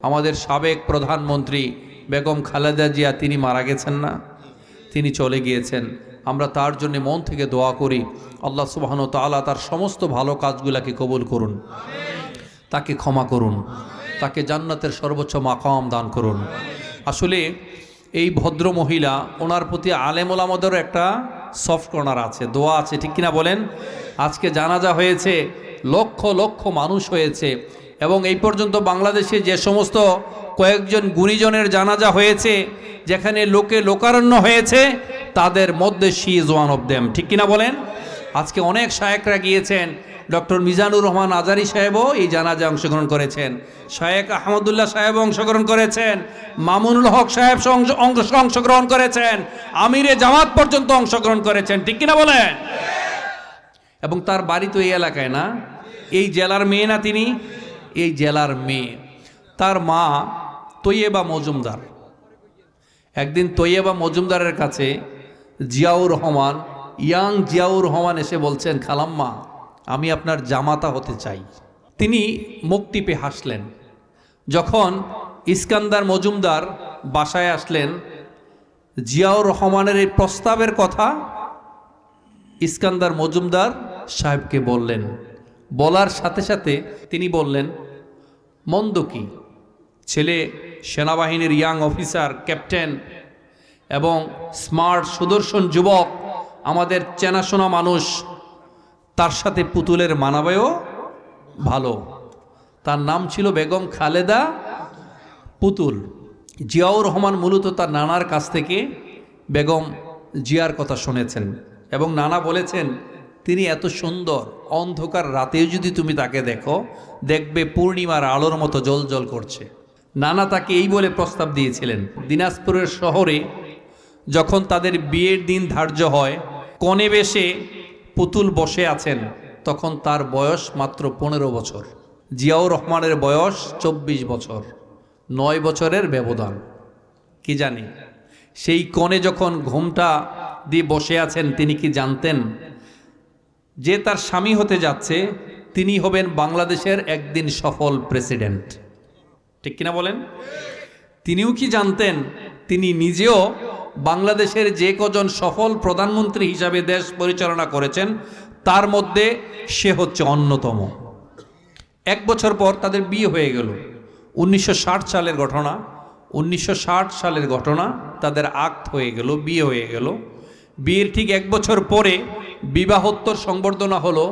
আমাদের সাবেক প্রধানমন্ত্রী বেগম খালেদা জিয়া তিনি মারা গেছেন না, তিনি চলে গিয়েছেন। আমরা তার জন্য মন থেকে দোয়া করি, আল্লাহ সুবহানাহু ওয়া তাআলা তার সমস্ত ভালো কাজগুলোকে কবুল করুন, তাকে ক্ষমা করুন, তাকে জান্নাতের সর্বোচ্চ মাকাম দান করুন। আসলে এই ভদ্র মহিলা, ওনার প্রতি আলেম ওলামাদেরও একটা সফট কর্নার আছে, দোয়া আছে, ঠিক কিনা বলেন? আজকে জানাজা হয়েছে, লক্ষ লক্ষ মানুষ হয়েছে, এবং এই পর্যন্ত বাংলাদেশে যে সমস্ত কয়েকজন গুণীজনের জানাজা হয়েছে, যেখানে লোকে লোকারণ্য হয়েছে, তাদের মধ্যে she is one of them, ঠিক কিনা বলেন? আজকে অনেক শায়েকরা গিয়েছেন, ডক্টর মিজানুর রহমান আজারি সাহেবও এই জানাজায় অংশগ্রহণ করেছেন, শায়েক আহমদুল্লাহ সাহেব অংশগ্রহণ করেছেন, মামুনুল হক সাহেব অংশগ্রহণ করেছেন, আমিরে জামাত পর্যন্ত অংশগ্রহণ করেছেন, ঠিক কিনা বলেন? এবং তার বাড়ি তো এই এলাকায় না, এই জেলার মেয়ে না তিনি, এই জেলার মেয়ে। তার মা তৈয়বা মজুমদার। একদিন তৈয়বা মজুমদারের কাছে জিয়াউর রহমান, ইয়াং জিয়াউর রহমান এসে বলছেন, খালাম্মা আমি আপনার জামাতা হতে চাই। তিনি মুখ টিপে হাসলেন। যখন ইস্কান্দার মজুমদার বাসায় আসলেন, জিয়াউর রহমানের এই প্রস্তাবের কথা ইস্কান্দার মজুমদার সাহেবকে বললেন। বলার সাথে সাথে তিনি বললেন, মন্দ কি, ছেলে সেনাবাহিনীর ইয়াং অফিসার, ক্যাপ্টেন এবং স্মার্ট সুদর্শন যুবক, আমাদের চেনাশোনা মানুষ, তার সাথে পুতুলের মানাবেও ভালো। তার নাম ছিল বেগম খালেদা পুতুল। জিয়াউর রহমান মূলত তার নানার কাছ থেকে বেগম জিয়ার কথা শুনেছেন, এবং নানা বলেছেন তিনি এত সুন্দর, অন্ধকার রাতেও যদি তুমি তাকে দেখো, দেখবে পূর্ণিমার আলোর মতো জ্বলজ্বল করছে। নানা তাকে এই বলে প্রস্তাব দিয়েছিলেন। দিনাজপুরের শহরে যখন তাদের বিয়ের দিন ধার্য হয়, কনে বেশে পুতুল বসে আছেন, তখন তার বয়স মাত্র 15 বছর, জিয়াউর রহমানের বয়স 24 বছর, 9 বছরের ব্যবধান। কি জানি সেই কনে যখন ঘুমটা দিয়ে বসে আছেন, তিনি কি জানতেন যে তার স্বামী হতে যাচ্ছে তিনি হবেন বাংলাদেশের একদিন সফল প্রেসিডেন্ট, ঠিক কিনা বলেন? তিনিও কি জানতেন তিনি নিজেও বাংলাদেশের যে কজন সফল প্রধানমন্ত্রী হিসাবে দেশ পরিচালনা করেছেন, তার মধ্যে সে হচ্ছে অন্যতম। 1 বছর পর তাদের বিয়ে হয়ে গেল। 1960 সালের ঘটনা, 1960 সালের ঘটনা, তাদের আক্ত হয়ে গেল, বিয়ে হয়ে গেল। বিয়ের ঠিক 1 বছর পরে বিবাহোত্তর সংবর্ধনা হলো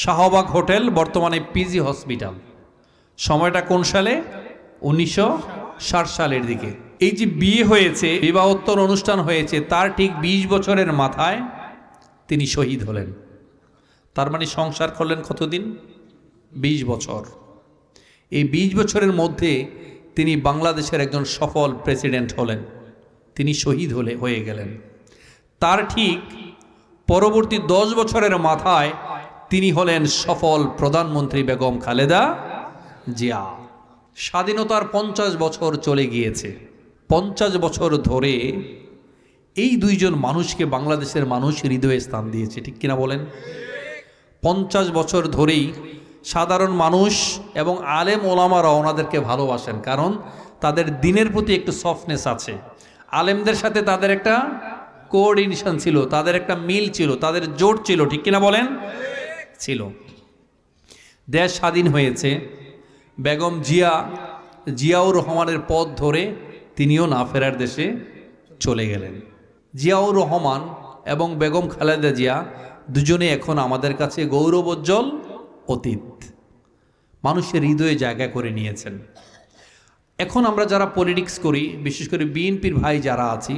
শাহবাগ হোটেল, বর্তমানে পিজি হসপিটাল। সময়টা কোন সালে? 1960 সালের দিকে। এই যে বিয়ে হয়েছে, বিবাহোত্তর অনুষ্ঠান হয়েছে, তার ঠিক 20 বছরের মাথায় তিনি শহীদ হলেন। তার মানে সংসার করলেন কতদিন? 20 বছর। এই 20 বছরের মধ্যে তিনি বাংলাদেশের একজন সফল প্রেসিডেন্ট হলেন, তিনি শহীদ হয়ে গেলেন। তার ঠিক পরবর্তী 10 বছরের মাথায় তিনি হলেন সফল প্রধানমন্ত্রী বেগম খালেদা জিয়া। স্বাধীনতার 50 বছর চলে গিয়েছে। 50 বছর ধরে এই দুইজন মানুষকে বাংলাদেশের মানুষ হৃদয়ে স্থান দিয়েছে, ঠিক কিনা বলেন? 50 বছর ধরেই সাধারণ মানুষ এবং আলেম ওলামারা ওনাদেরকে ভালোবাসেন, কারণ তাদের দিনের প্রতি একটু সফটনেস আছে। আলেমদের সাথে তাদের একটা কোঅর্ডিনেশন ছিল, তাদের একটা মিল ছিল, তাদের জোট ছিল, ঠিক কিনা বলেন? ছিল। দেশ স্বাধীন হয়েছে, বেগম জিয়াউর রহমানের পথ ধরে তিনিও না ফেরার দেশে চলে গেলেন। জিয়াউর রহমান এবং বেগম খালেদা জিয়া দুজনে এখন আমাদের কাছে গৌরবোজ্জ্বল অতীত, মানুষের হৃদয়ে জায়গা করে নিয়েছেন। এখন আমরা যারা পলিটিক্স করি, বিশেষ করে বিএনপির ভাই যারা আছি,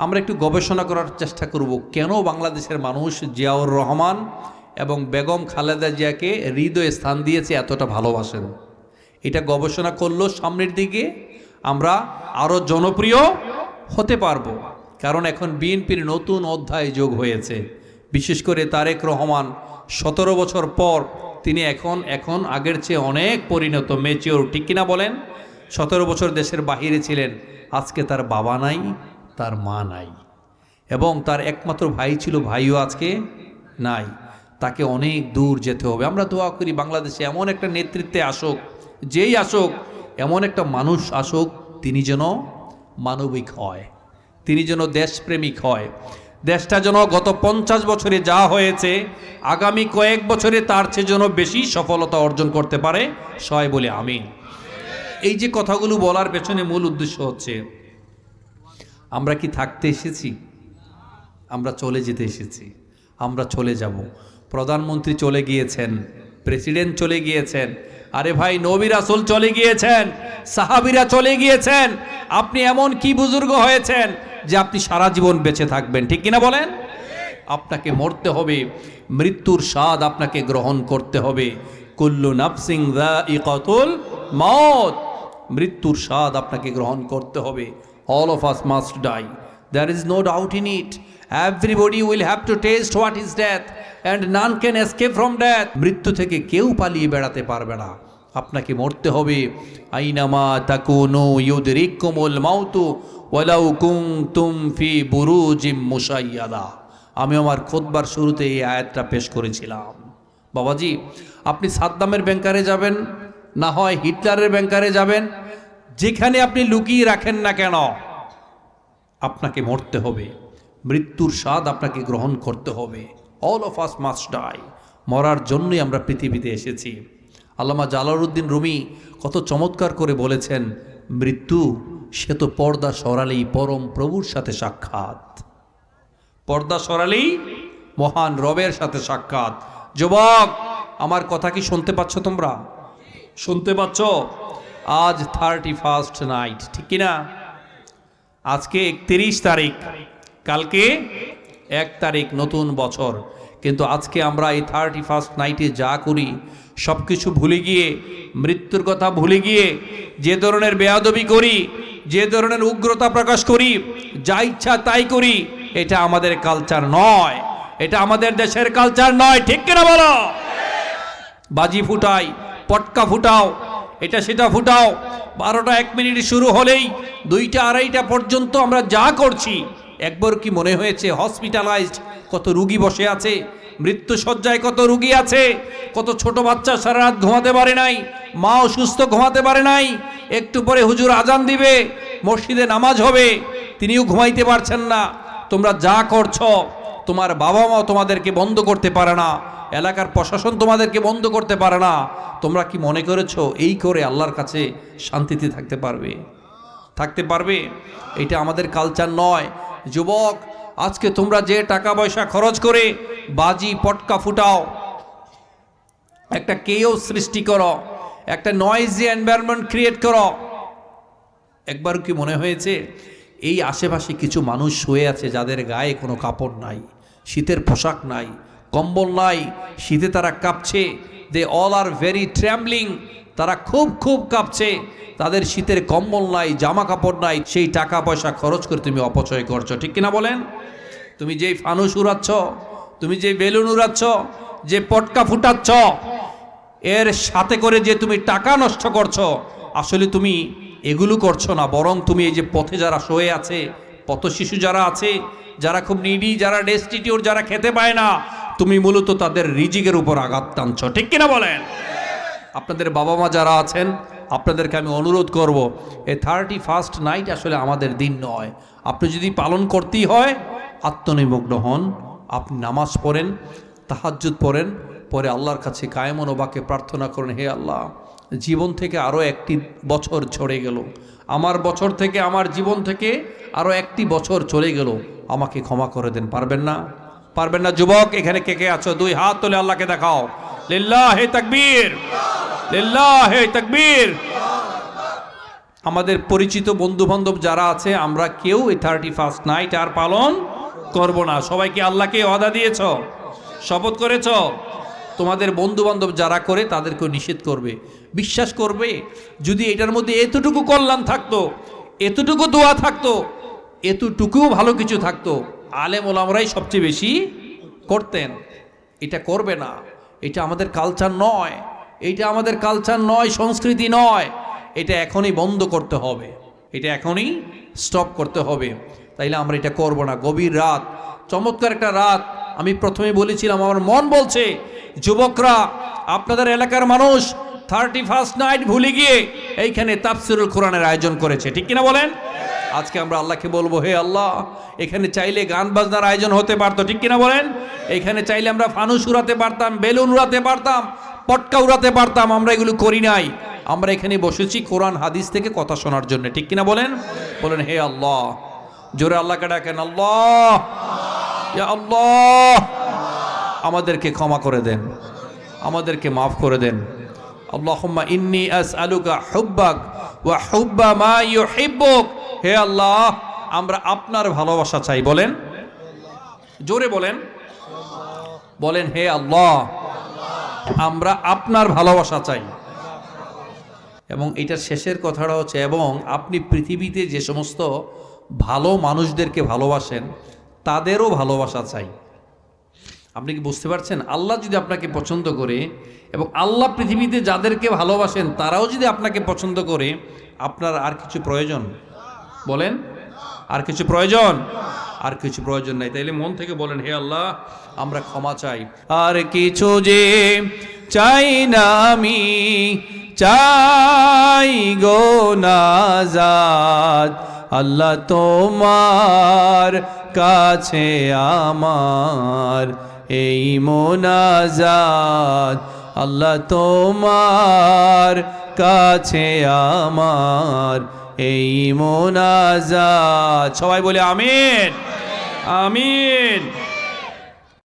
আমরা একটু গবেষণা করার চেষ্টা করব, কেন বাংলাদেশের মানুষ জিয়াউর রহমান এবং বেগম খালেদা জিয়াকে হৃদয়ে স্থান দিয়েছে, এতটা ভালোবাসেন। এটা গবেষণা করলেও সামনের দিকে আমরা আরও জনপ্রিয় হতে পারবো, কারণ এখন বিএনপির নতুন অধ্যায় যোগ হয়েছে। বিশেষ করে তারেক রহমান 17 বছর পর তিনি এখন আগের চেয়ে অনেক পরিণত, ম্যাচিওর, ঠিক কিনা বলেন? 17 বছর দেশের বাহিরে ছিলেন, আজকে তার বাবা নাই, তার মা নাই, এবং তার একমাত্র ভাই ছিল, ভাইও আজকে নাই। তাকে অনেক দূর যেতে হবে। আমরা দোয়া করি বাংলাদেশে এমন একটা নেতৃত্বে আসুক, যেই আসুক এমন একটা মানুষ আসুক তিনি যেন মানবিক হয়, তিনি যেন দেশপ্রেমিক হয়। দেশটা যেন গত 50 বছরে যা হয়েছে আগামী কয়েক বছরে তার চেয়ে যেন বেশি সফলতা অর্জন করতে পারে। সবাই বলে আমিন। এই যে কথাগুলো বলার পেছনে মূল উদ্দেশ্য হচ্ছে, আমরা কি থাকতে এসেছি? আমরা চলে যেতে এসেছি, আমরা চলে যাব। প্রধানমন্ত্রী চলে গিয়েছেন, প্রেসিডেন্ট চলে গিয়েছেন, আরে ভাই নবী রাসূল চলে গিয়েছেন, সাহাবীরা চলে গিয়েছেন। আপনি এমন কি বুজুর্গ হয়েছেন যে আপনি সারা জীবন বেঁচে থাকবেন? ঠিক কিনা বলেন? আপনাকে মরতে হবে, মৃত্যুর স্বাদ আপনাকে গ্রহণ করতে হবে। কুল্লু নাফসিন যায়িকাতুল মাউত, মৃত্যুর স্বাদ আপনাকে গ্রহণ করতে হবে। All of us must die. There is no doubt in it. Everybody will have to taste what is death, and none can escape from death. মৃত্যু থেকে কেউ পালিয়ে বেড়াতে পারবে না, আপনাকে মরতে হবে। আইনামা তাকুনু ইউদরিকুমুল মাউতু ওয়ালাউ কুনতুম ফি বুরুজিম মুশাইয়াদা। আমি আমার খুতবার শুরুতে এই আয়াতটা পেশ করেছিলাম। বাবাজি, আপনি সাদ্দামের ব্যাংকারে যাবেন, না হয় হিটলারের ব্যাংকারে যাবেন, যেখানে আপনি লুকিয়ে রাখেন না কেন, আপনাকে মরতে হবে, মৃত্যুর স্বাদ আপনাকে গ্রহণ করতে হবে। All of us must die. মরার জন্যই আমরা পৃথিবীতে এসেছি। আল্লামা জালালউদ্দিন রুমি কত চমৎকার করে বলেছেন, মৃত্যু সে তো পর্দা সরালেই পরম প্রভুর সাথে সাক্ষাৎ। পর্দা সরালেই মহান রবের সাথে সাক্ষাৎ। যুবক, আমার কথা কি শুনতে পাচ্ছ? তোমরা শুনতে পাচ্ছ? আজ 31st নাইট, ঠিক কিনা? আজকে 31 তারিখ, কালকে 1 তারিখ, নতুন বছর। কিন্তু আজকে আমরা এই 31st নাইটে যা করি সব কিছু ভুলে গিয়ে, মৃত্যুর কথা ভুলে গিয়ে যে ধরনের বেয়াদবি করি, যে ধরনের উগ্রতা প্রকাশ করি, যা ইচ্ছা তাই করি, এটা আমাদের কালচার নয়, এটা আমাদের দেশের কালচার নয়। ঠিক কিনা বলো? বাজি ফুটাই, পটকা ফুটাও, এটা সেটা ফুটাও, 12টা 1 মিনিট শুরু হলেই 2টা 2:30টা পর্যন্ত আমরা যা করছি, একবার কি মনে হয়েছে হসপিটালাইজড কত রুগী বসে আছে, মৃত্যু শয্যায় কত রুগী আছে, কত ছোট বাচ্চা সারা রাত ঘুমাতে পারে নাই, মা অসুস্থ ঘুমাতে পারে নাই, একটু পরে হুজুর আজান দিবে, মসজিদে নামাজ হবে, তিনিও ঘুমাইতে পারছেন না। তোমরা যা করছো, তোমার বাবা মা তোমাদেরকে বন্ধ করতে পারে না, এলাকার প্রশাসন তোমাদেরকে বন্ধ করতে পারে না। তোমরা কি মনে করেছো এই করে আল্লাহর কাছে শান্তিতে থাকতে পারবে? থাকতে পারবে? এটা আমাদের কালচার নয়। যুবক, আজকে তোমরা যে টাকা পয়সা খরচ করে বাজি পটকা ফুটাও, একটা কেওস সৃষ্টি করো, একটা নয়েজি এনভায়রনমেন্ট ক্রিয়েট করো, একবার কি মনে হয়েছে এই আশেপাশে কিছু মানুষ শুয়ে আছে যাদের গায়ে কোনো কাপড় নাই, শীতের পোশাক নাই, কম্বল নাই, শীতে তারা কাঁপছে। দে অল আর ভেরি ট্র্যাম্বলিং, তারা খুব কাঁপছে, তাদের শীতের কম্বল নাই, জামা কাপড় নাই। সেই টাকা পয়সা খরচ করে তুমি অপচয় করছো, ঠিক কিনা বলেন? তুমি যেই ফানুস উড়াচ্ছ, তুমি যে বেলুন উড়াচ্ছ, যে পটকা ফুটাচ্ছ, এর সাথে করে যে তুমি টাকা নষ্ট করছো, আসলে তুমি এগুলো করছো না, বরং তুমি এই যে পথে যারা শুয়ে আছে, পথ শিশু যারা আছে, যারা খুব নিডি, যারা ডেস্টিটিউট, যারা খেতে পায় না, তুমি মূলত তাদের রিজিকের উপর আঘাত টানছো, ঠিক কিনা বলেন? আপনাদের বাবা মা যারা আছেন, আপনাদেরকে আমি অনুরোধ করব, এই 31st নাইট আসলে আমাদের দিন নয়। আপনি যদি পালন করতেই হয়, আত্মনিমগ্ন হন, আপনি নামাজ পড়েন, তাহাজ্জুদ পড়েন, পরে আল্লাহর কাছে কায়েমন ওবাকে প্রার্থনা করেন, হে আল্লাহ, জীবন থেকে আরও 1টি বছর ঝরে গেল, আমার বছর থেকে, আমার জীবন থেকে আরও 1টি বছর চলে গেল, আমাকে ক্ষমা করে দেন। পারবেন না? পারবেন না? যুবক, এখানে কে কে আছো? 2 হাত তুলে আল্লাহকে দেখাও। লিল্লাহি তাকবীর, লিল্লাহি তাকবীর। আমাদের পরিচিত বন্ধু বান্ধব যারা আছে, আমরা কেউ এই 31st নাইট আর পালন করব না। সবাইকে আল্লাহকে ওয়াদা দিয়েছ, শপথ করেছ, তোমাদের বন্ধু বান্ধব যারা করে তাদেরকে নিষেধ করবে। বিশ্বাস করবে, যদি এটার মধ্যে এতটুকু কল্যাণ থাকতো, এতটুকু দোয়া থাকতো, এতটুকুও ভালো কিছু থাকতো, আলেম ওলামারাই সবচেয়ে বেশি করতেন। এটা করবে না, এটা আমাদের কালচার নয়, এটা আমাদের কালচার নয়, সংস্কৃতি নয়। এটা এখনই বন্ধ করতে হবে, এটা এখনই স্টপ করতে হবে। তাইলে আমরা এটা করব না। গভীর রাত, চমৎকার একটা রাত। আমি প্রথমে বলেছিলাম, আমার মন বলছে, যুবকরা, আপনাদের এলাকার মানুষ 31st নাইট ভুলে গিয়ে এইখানে তাফসিরুল কোরআনের আয়োজন করেছে, ঠিক কিনা বলেন? আজকে আমরা আল্লাহকে বলবো, হে আল্লাহ, এখানে চাইলে গান বাজনার আয়োজন হতে পারতো, ঠিক কিনা বলেন? এখানে চাইলে আমরা ফানুস উড়াতে পারতাম, বেলুন উড়াতে পারতাম, পটকা উড়াতে পারতাম, আমরা এগুলো করি নাই। আমরা এখানে বসেছি কোরআন হাদিস থেকে কথা শোনার জন্য, ঠিক কিনা বলেন? বলেন হে আল্লাহ, জোরে আল্লাহকে ডাকেন, আল্লাহ, ইয়া আল্লাহ, আমাদেরকে ক্ষমা করে দেন, আমাদেরকে মাফ করে দেন। আল্লাহুম্মা ইন্নী আসআলুকা হুব্বাক ওয়া হুব্বা মা ইউহিব্বুক। হে আল্লাহ, আমরা আপনার ভালোবাসা চাই। বলেন, জোরে বলেন, বলেন হে আল্লাহ, আমরা আপনার ভালোবাসা চাই। এবং এটার শেষের কথাটা হচ্ছে, এবং আপনি পৃথিবীতে যে সমস্ত ভালো মানুষদেরকে ভালোবাসেন তাদেরও ভালোবাসা চাই। আপনি কি বুঝতে পারছেন? আল্লাহ যদি আপনাকে পছন্দ করে এবং আল্লাহ পৃথিবীতে যাদেরকে ভালোবাসেন তারাও যদি আপনাকে পছন্দ করে, আপনার আর কিছু প্রয়োজন? বলেন, আর কিছু প্রয়োজন? আর কিছু প্রয়োজন নাই। তাইলে মন থেকে বলেন, হে আল্লাহ, আমরা ক্ষমা চাই। আর কিছু যে চাই না আমি, চাই গো নাজাত আল্লাহ তোমার কাছে আমার এই মোনাজাত, আল্লাহ তোমার কাছে আমার এই মোনাজাত। সবাই বলে আমিন, আমিন।